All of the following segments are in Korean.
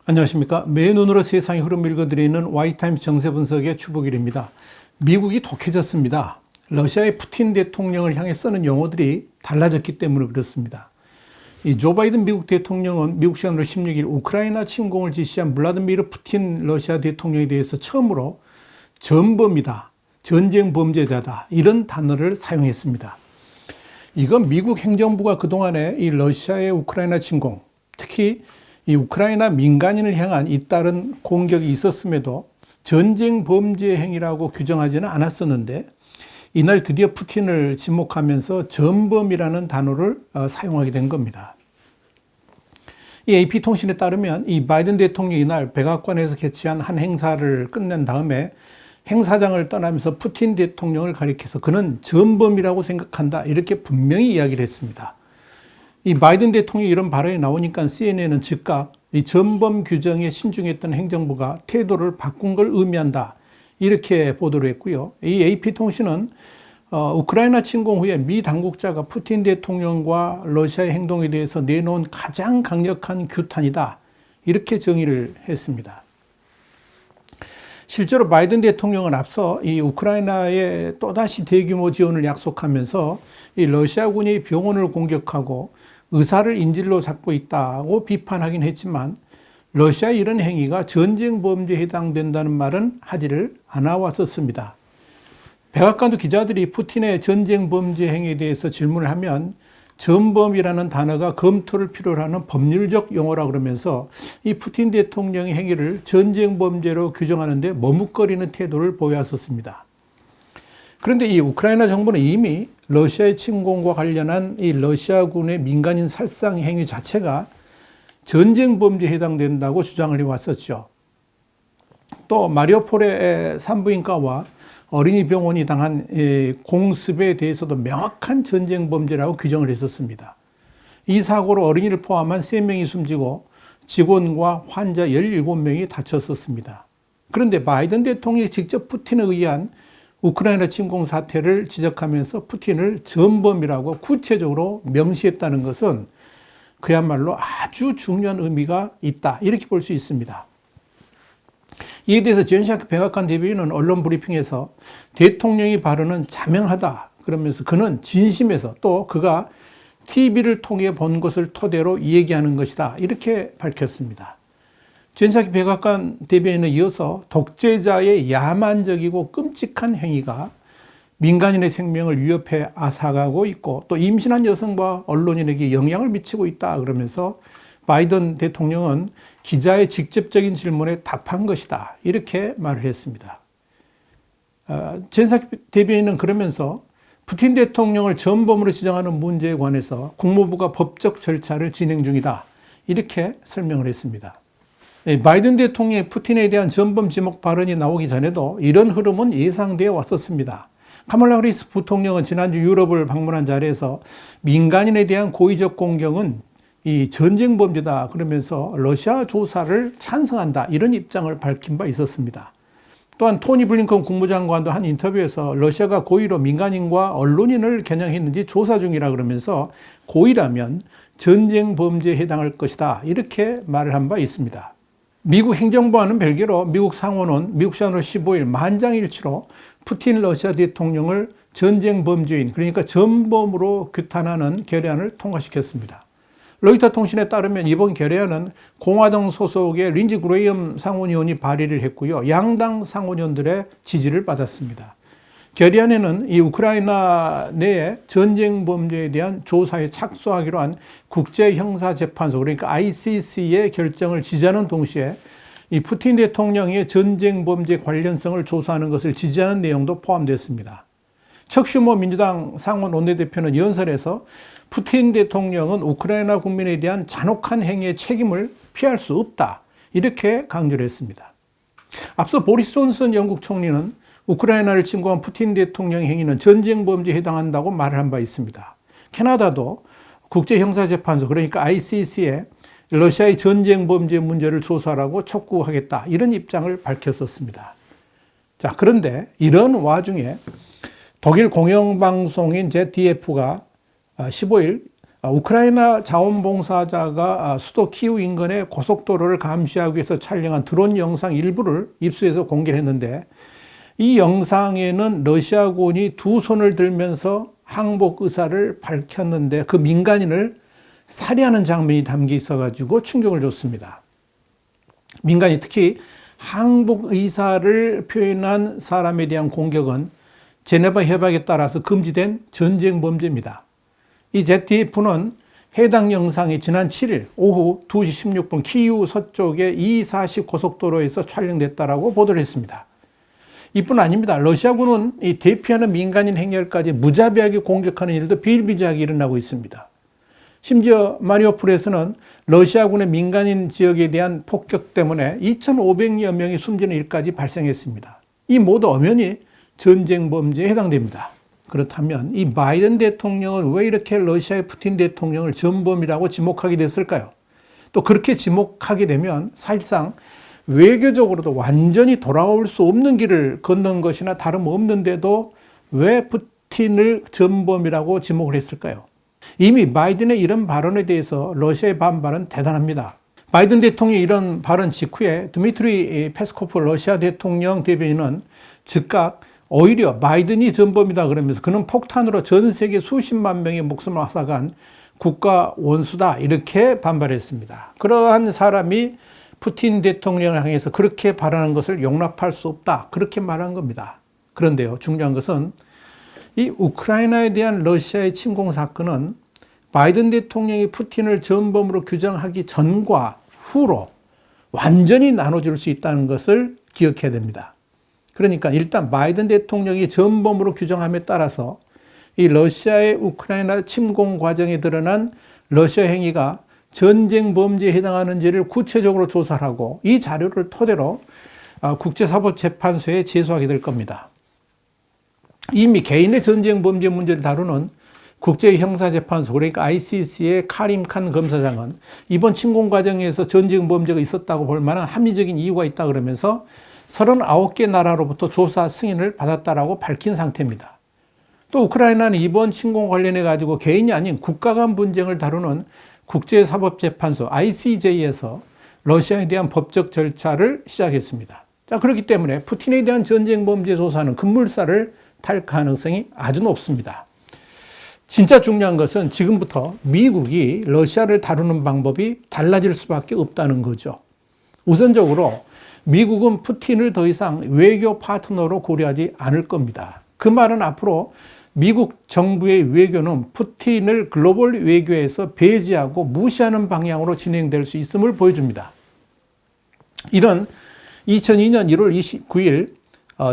안녕하십니까. 맨눈으로 세상의 흐름을 읽어드리는 와이타임스 정세 분석의 추복일입니다. 미국이 독해졌습니다. 러시아의 푸틴 대통령을 향해 쓰는 용어들이 달라졌기 때문에 그렇습니다. 이 조 바이든 미국 대통령은 미국 시간으로 16일 우크라이나 침공을 지시한 블라디미르 푸틴 러시아 대통령에 대해서 처음으로 전범이다, 전쟁 범죄자다 이런 단어를 사용했습니다. 이건 미국 행정부가 그동안에 이 러시아의 우크라이나 침공, 특히 이 우크라이나 민간인을 향한 잇따른 공격이 있었음에도 전쟁 범죄 행위라고 규정하지는 않았었는데 이날 드디어 푸틴을 지목하면서 전범이라는 단어를 사용하게 된 겁니다. 이 AP통신에 따르면 이 바이든 대통령이 이날 백악관에서 개최한 한 행사를 끝낸 다음에 행사장을 떠나면서 푸틴 대통령을 가리켜서 그는 전범이라고 생각한다 이렇게 분명히 이야기를 했습니다. 이 바이든 대통령이 이런 발언이 나오니까 CNN은 즉각 이 전범 규정에 신중했던 행정부가 태도를 바꾼 걸 의미한다 이렇게 보도를 했고요. 이 AP통신은 우크라이나 침공 후에 미 당국자가 푸틴 대통령과 러시아의 행동에 대해서 내놓은 가장 강력한 규탄이다 이렇게 정의를 했습니다. 실제로 바이든 대통령은 앞서 이 우크라이나에 또다시 대규모 지원을 약속하면서 이 러시아군이 병원을 공격하고 의사를 인질로 잡고 있다고 비판하긴 했지만 러시아의 이런 행위가 전쟁 범죄에 해당된다는 말은 하지를 않아 왔었습니다. 백악관도 기자들이 푸틴의 전쟁 범죄 행위에 대해서 질문을 하면 전범이라는 단어가 검토를 필요로 하는 법률적 용어라 그러면서 이 푸틴 대통령의 행위를 전쟁 범죄로 규정하는데 머뭇거리는 태도를 보여왔었습니다. 그런데 이 우크라이나 정부는 이미 러시아의 침공과 관련한 이 러시아군의 민간인 살상 행위 자체가 전쟁 범죄에 해당된다고 주장을 해왔었죠. 또 마리오폴의 산부인과와 어린이 병원이 당한 공습에 대해서도 명확한 전쟁 범죄라고 규정을 했었습니다. 이 사고로 어린이를 포함한 3명이 숨지고 직원과 환자 17명이 다쳤었습니다. 그런데 바이든 대통령이 직접 푸틴에 의한 우크라이나 침공 사태를 지적하면서 푸틴을 전범이라고 구체적으로 명시했다는 것은 그야말로 아주 중요한 의미가 있다 이렇게 볼 수 있습니다. 이에 대해서 젠샤크 백악관 대변인은 언론 브리핑에서 대통령의 발언은 자명하다 그러면서 그는 진심에서 또 그가 TV를 통해 본 것을 토대로 얘기하는 것이다 이렇게 밝혔습니다. 젠샤크 백악관 대변인은 이어서 독재자의 야만적이고 끔찍한 행위가 민간인의 생명을 위협해 앗아가고 있고 또 임신한 여성과 언론인에게 영향을 미치고 있다 그러면서 바이든 대통령은 기자의 직접적인 질문에 답한 것이다 이렇게 말을 했습니다. 젠샤크 대변인은 그러면서 푸틴 대통령을 전범으로 지정하는 문제에 관해서 국무부가 법적 절차를 진행 중이다 이렇게 설명을 했습니다. 바이든 대통령의 푸틴에 대한 전범 지목 발언이 나오기 전에도 이런 흐름은 예상되어 왔었습니다. 카말라 하리스 부통령은 지난주 유럽을 방문한 자리에서 민간인에 대한 고의적 공격은 이 전쟁 범죄다 그러면서 러시아 조사를 찬성한다 이런 입장을 밝힌 바 있었습니다. 또한 토니 블링컨 국무장관도 한 인터뷰에서 러시아가 고의로 민간인과 언론인을 겨냥했는지 조사 중이라 그러면서 고의라면 전쟁 범죄에 해당할 것이다 이렇게 말을 한 바 있습니다. 미국 행정부와는 별개로 미국 상원은 미국 시간으로 15일 만장일치로 푸틴 러시아 대통령을 전쟁 범죄인 그러니까 전범으로 규탄하는 결의안을 통과시켰습니다. 로이터 통신에 따르면 이번 결의안은 공화당 소속의 린지 그레이엄 상원의원이 발의를 했고요. 양당 상원의원들의 지지를 받았습니다. 결의안에는 이 우크라이나 내에 전쟁 범죄에 대한 조사에 착수하기로 한 국제형사재판소 그러니까 ICC의 결정을 지지하는 동시에 이 푸틴 대통령의 전쟁 범죄 관련성을 조사하는 것을 지지하는 내용도 포함됐습니다. 척 슈머 민주당 상원 원내대표는 연설에서 푸틴 대통령은 우크라이나 국민에 대한 잔혹한 행위의 책임을 피할 수 없다 이렇게 강조를 했습니다. 앞서 보리스 존슨 영국 총리는 우크라이나를 침공한 푸틴 대통령의 행위는 전쟁 범죄에 해당한다고 말을 한 바 있습니다. 캐나다도 국제형사재판소 그러니까 ICC에 러시아의 전쟁 범죄 문제를 조사하라고 촉구하겠다. 이런 입장을 밝혔었습니다. 자, 그런데 이런 와중에 독일 공영방송인 ZDF가 15일 우크라이나 자원봉사자가 수도 키우 인근의 고속도로를 감시하기 위해서 촬영한 드론 영상 일부를 입수해서 공개를 했는데, 이 영상에는 러시아군이 두 손을 들면서 항복 의사를 밝혔는데 그 민간인을 살해하는 장면이 담겨 있어가지고 충격을 줬습니다. 민간인, 특히 항복 의사를 표현한 사람에 대한 공격은 제네바 협약에 따라서 금지된 전쟁 범죄입니다. 이 ZDF는 해당 영상이 지난 7일 오후 2시 16분 키이우 서쪽의 E40 고속도로에서 촬영됐다라고 보도를 했습니다. 이뿐 아닙니다. 러시아군은 이 대피하는 민간인 행렬까지 무자비하게 공격하는 일도 비일비재하게 일어나고 있습니다. 심지어 마리우폴에서는 러시아군의 민간인 지역에 대한 폭격 때문에 2,500여 명이 숨지는 일까지 발생했습니다. 이 모두 엄연히 전쟁 범죄에 해당됩니다. 그렇다면 이 바이든 대통령은 왜 이렇게 러시아의 푸틴 대통령을 전범이라고 지목하게 됐을까요? 또 그렇게 지목하게 되면 사실상 외교적으로도 완전히 돌아올 수 없는 길을 걷는 것이나 다름없는데도 왜 푸틴을 전범이라고 지목을 했을까요? 이미 바이든의 이런 발언에 대해서 러시아의 반발은 대단합니다. 바이든 대통령이 이런 발언 직후에 드미트리 페스코프 러시아 대통령 대변인은 즉각 오히려 바이든이 전범이다 그러면서 그는 폭탄으로 전 세계 수십만 명의 목숨을 앗아간 국가 원수다, 이렇게 반발했습니다. 그러한 사람이 푸틴 대통령을 향해서 그렇게 발언한 것을 용납할 수 없다, 그렇게 말한 겁니다. 그런데요, 중요한 것은 이 우크라이나에 대한 러시아의 침공 사건은 바이든 대통령이 푸틴을 전범으로 규정하기 전과 후로 완전히 나눠질 수 있다는 것을 기억해야 됩니다. 그러니까 일단 바이든 대통령이 전범으로 규정함에 따라서 이 러시아의 우크라이나 침공 과정에 드러난 러시아 행위가 전쟁 범죄에 해당하는지를 구체적으로 조사를 하고 이 자료를 토대로 국제사법재판소에 제소하게 될 겁니다. 이미 개인의 전쟁 범죄 문제를 다루는 국제형사재판소, 그러니까 ICC의 카림 칸 검사장은 이번 침공 과정에서 전쟁 범죄가 있었다고 볼 만한 합리적인 이유가 있다 그러면서 39개 나라로부터 조사 승인을 받았다라고 밝힌 상태입니다. 또 우크라이나는 이번 침공 관련해 가지고 개인이 아닌 국가 간 분쟁을 다루는 국제사법재판소 ICJ에서 러시아에 대한 법적 절차를 시작했습니다. 자, 그렇기 때문에 푸틴에 대한 전쟁 범죄 조사는 급물살을 탈 가능성이 아주 높습니다. 진짜 중요한 것은 지금부터 미국이 러시아를 다루는 방법이 달라질 수밖에 없다는 거죠. 우선적으로 미국은 푸틴을 더 이상 외교 파트너로 고려하지 않을 겁니다. 그 말은 앞으로 미국 정부의 외교는 푸틴을 글로벌 외교에서 배제하고 무시하는 방향으로 진행될 수 있음을 보여줍니다. 이런 2002년 1월 29일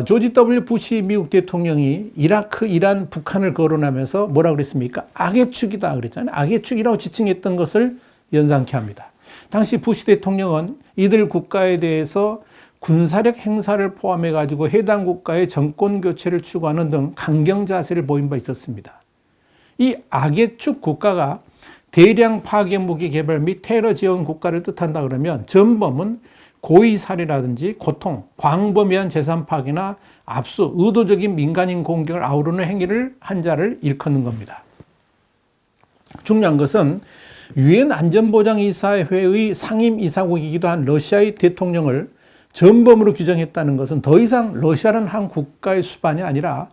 조지 W. 부시 미국 대통령이 이라크, 이란, 북한을 거론하면서 뭐라 그랬습니까? 악의 축이다 그랬잖아요. 악의 축이라고 지칭했던 것을 연상케 합니다. 당시 부시 대통령은 이들 국가에 대해서 군사력 행사를 포함해 가지고 해당 국가의 정권 교체를 추구하는 등 강경 자세를 보인 바 있었습니다. 이 악의 축 국가가 대량 파괴 무기 개발 및 테러 지원 국가를 뜻한다 그러면 전범은 고의 살해라든지 고통, 광범위한 재산 파괴나 압수, 의도적인 민간인 공격을 아우르는 행위를 한 자를 일컫는 겁니다. 중요한 것은 유엔 안전보장이사회의 상임이사국이기도 한 러시아의 대통령을 전범으로 규정했다는 것은 더 이상 러시아는 한 국가의 수반이 아니라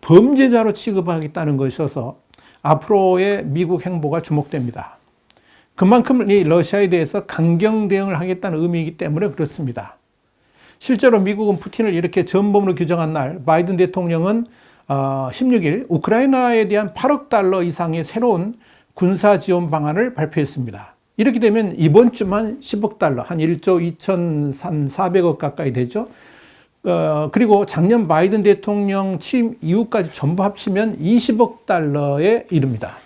범죄자로 취급하겠다는 것이어서 앞으로의 미국 행보가 주목됩니다. 그만큼 이 러시아에 대해서 강경 대응을 하겠다는 의미이기 때문에 그렇습니다. 실제로 미국은 푸틴을 이렇게 전범으로 규정한 날 바이든 대통령은 16일 우크라이나에 대한 8억 달러 이상의 새로운 군사 지원 방안을 발표했습니다. 이렇게 되면 이번 주만 10억 달러, 한 1조 2,400억 가까이 되죠. 그리고 작년 바이든 대통령 취임 이후까지 전부 합치면 20억 달러에 이릅니다.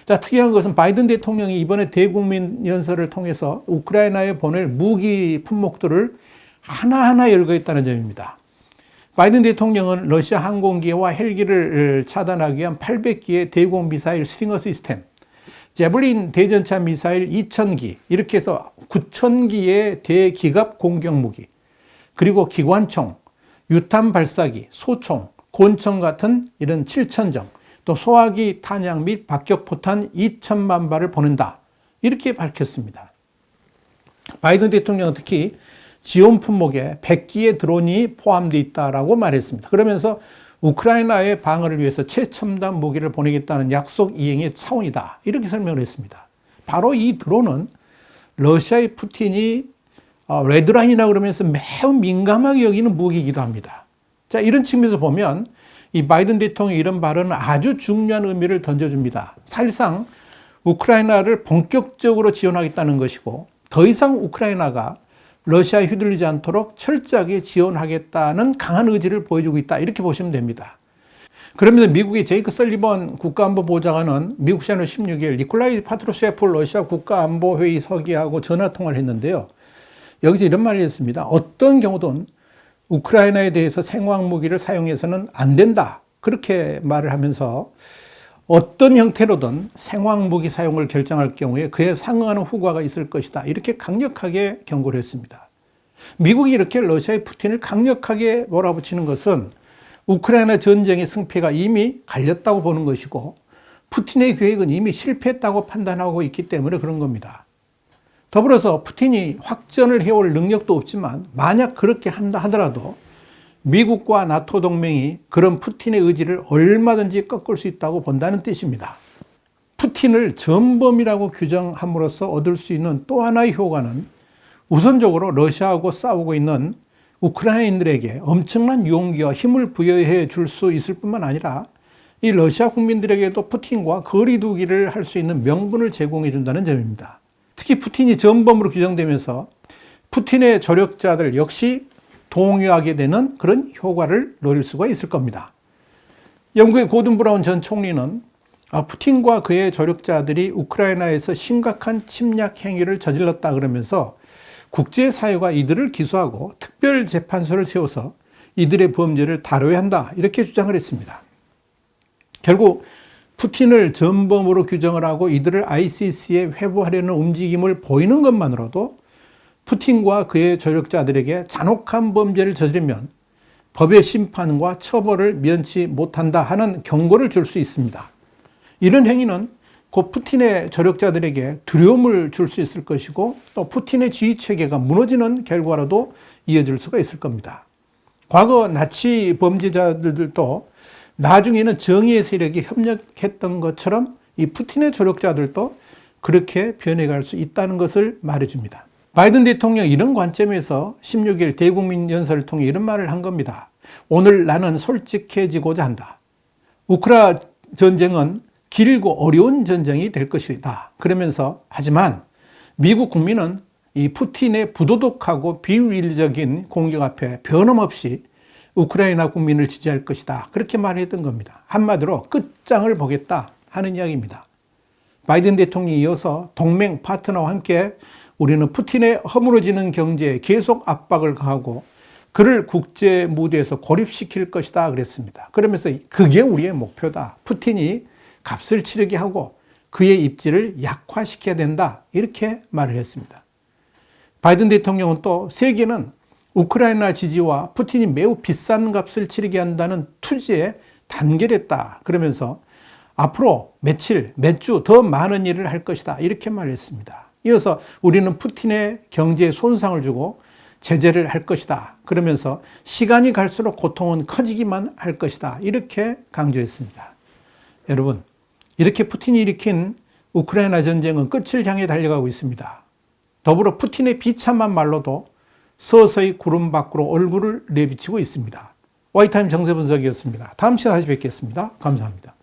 자, 특이한 것은 바이든 대통령이 이번에 대국민 연설을 통해서 우크라이나에 보낼 무기 품목들을 하나하나 열거했다는 점입니다. 바이든 대통령은 러시아 항공기와 헬기를 차단하기 위한 800기의 대공 미사일 스팅어 시스템, 제블린 대전차 미사일 2,000기, 이렇게 해서 9,000기의 대기갑 공격무기, 그리고 기관총, 유탄 발사기, 소총, 곤총 같은 이런 7,000정, 또 소화기 탄약 및 박격포탄 2,000만 발을 보낸다. 이렇게 밝혔습니다. 바이든 대통령은 특히 지원 품목에 100기의 드론이 포함되어 있다라고 말했습니다. 그러면서 우크라이나의 방어를 위해서 최첨단 무기를 보내겠다는 약속 이행의 차원이다. 이렇게 설명을 했습니다. 바로 이 드론은 러시아의 푸틴이 레드라인이라고 그러면서 매우 민감하게 여기는 무기이기도 합니다. 자, 이런 측면에서 보면 이 바이든 대통령의 이런 발언은 아주 중요한 의미를 던져줍니다. 사실상 우크라이나를 본격적으로 지원하겠다는 것이고, 더 이상 우크라이나가 러시아에 휘둘리지 않도록 철저하게 지원하겠다는 강한 의지를 보여주고 있다. 이렇게 보시면 됩니다. 그러면서 미국의 제이크 설리번 국가안보보좌관은 미국 시간으로 16일 니콜라이 파트루셰프 러시아 국가안보회의 서기하고 전화통화를 했는데요. 여기서 이런 말을 했습니다. 어떤 경우든 우크라이나에 대해서 생화학무기를 사용해서는 안 된다. 그렇게 말을 하면서 어떤 형태로든 생화학무기 사용을 결정할 경우에 그에 상응하는 후과가 있을 것이다. 이렇게 강력하게 경고를 했습니다. 미국이 이렇게 러시아의 푸틴을 강력하게 몰아붙이는 것은 우크라이나 전쟁의 승패가 이미 갈렸다고 보는 것이고, 푸틴의 계획은 이미 실패했다고 판단하고 있기 때문에 그런 겁니다. 더불어서 푸틴이 확전을 해올 능력도 없지만 만약 그렇게 한다 하더라도 미국과 나토 동맹이 그런 푸틴의 의지를 얼마든지 꺾을 수 있다고 본다는 뜻입니다. 푸틴을 전범이라고 규정함으로써 얻을 수 있는 또 하나의 효과는 우선적으로 러시아하고 싸우고 있는 우크라이나인들에게 엄청난 용기와 힘을 부여해 줄 수 있을 뿐만 아니라 이 러시아 국민들에게도 푸틴과 거리 두기를 할 수 있는 명분을 제공해 준다는 점입니다. 특히 푸틴이 전범으로 규정되면서 푸틴의 조력자들 역시 동요하게 되는 그런 효과를 노릴 수가 있을 겁니다. 영국의 고든 브라운 전 총리는 푸틴과 그의 조력자들이 우크라이나에서 심각한 침략 행위를 저질렀다 그러면서 국제사회가 이들을 기소하고 특별재판소를 세워서 이들의 범죄를 다뤄야 한다. 이렇게 주장을 했습니다. 결국 푸틴을 전범으로 규정을 하고 이들을 ICC에 회부하려는 움직임을 보이는 것만으로도 푸틴과 그의 조력자들에게 잔혹한 범죄를 저지르면 법의 심판과 처벌을 면치 못한다 하는 경고를 줄 수 있습니다. 이런 행위는 곧 푸틴의 조력자들에게 두려움을 줄 수 있을 것이고, 또 푸틴의 지휘체계가 무너지는 결과로도 이어질 수가 있을 겁니다. 과거 나치 범죄자들도 나중에는 정의의 세력이 협력했던 것처럼 이 푸틴의 조력자들도 그렇게 변해갈 수 있다는 것을 말해줍니다. 바이든 대통령 이런 관점에서 16일 대국민 연설을 통해 이런 말을 한 겁니다. 오늘 나는 솔직해지고자 한다. 우크라이나 전쟁은 길고 어려운 전쟁이 될 것이다. 그러면서 하지만 미국 국민은 이 푸틴의 부도덕하고 비윤리적인 공격 앞에 변함없이 우크라이나 국민을 지지할 것이다. 그렇게 말했던 겁니다. 한마디로 끝장을 보겠다 하는 이야기입니다. 바이든 대통령이 이어서 동맹 파트너와 함께 우리는 푸틴의 허물어지는 경제에 계속 압박을 가하고 그를 국제 무대에서 고립시킬 것이다 그랬습니다. 그러면서 그게 우리의 목표다. 푸틴이 값을 치르게 하고 그의 입지를 약화시켜야 된다. 이렇게 말을 했습니다. 바이든 대통령은 또 세계는 우크라이나 지지와 푸틴이 매우 비싼 값을 치르게 한다는 투지에 단결했다. 그러면서 앞으로 며칠, 몇 주 더 많은 일을 할 것이다. 이렇게 말했습니다. 이어서 우리는 푸틴의 경제에 손상을 주고 제재를 할 것이다. 그러면서 시간이 갈수록 고통은 커지기만 할 것이다. 이렇게 강조했습니다. 여러분, 이렇게 푸틴이 일으킨 우크라이나 전쟁은 끝을 향해 달려가고 있습니다. 더불어 푸틴의 비참한 말로도 서서히 구름 밖으로 얼굴을 내비치고 있습니다. 와이타임 정세분석이었습니다. 다음 시간에 다시 뵙겠습니다. 감사합니다.